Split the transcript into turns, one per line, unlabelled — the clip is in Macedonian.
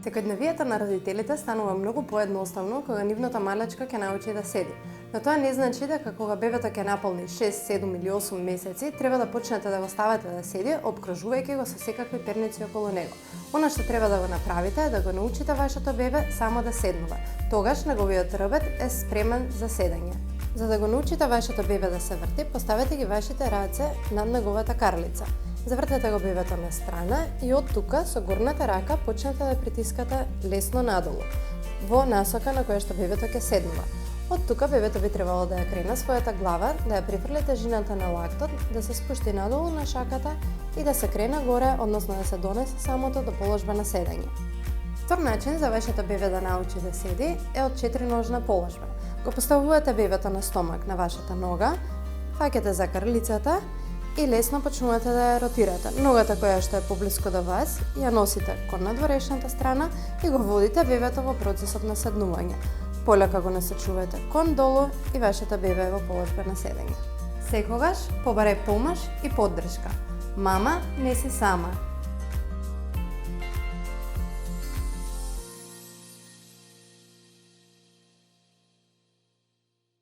Секојдневието на родителите станува многу поедноставно кога нивната малечка ќе научи да седи. Но тоа не значи дека кога бебето ќе наполни 6, 7 или 8 месеци, треба да почнете да го ставате да седи, обкружувајќи го со секакви перници околу него. Она што треба да го направите е да го научите вашето бебе само да седнува. Тогаш неговиот рбет е спремен за седење. За да го научите вашето бебе да се врти, поставете ги вашите раце над неговата карлица. Завртете го бебето на страна и од тука со горната рака почнете да притискате лесно надолу, во насока на која што бебето ќе седнува. Од тука бебето би требало да ја крена својата глава, да ја прифрли тежината на лактот, да се спушти надолу на шаката и да се крена горе, односно да се донесе самото до положба на седење. Втор начин за вашето бебе да научи да седи е од 4-ножна положба. Го поставувате бебето на стомак на вашата нога, фаќате за крлицата и лесно почнувате да ја ротирате. Ногата која што е поблиску до вас ја носите кон надворешната страна и го водите бебето во процесот на седнување. Полека го насочувате кон долу и вашето бебе е во положба на седење. Секогаш побарај помош и поддршка. Мама, не си сама.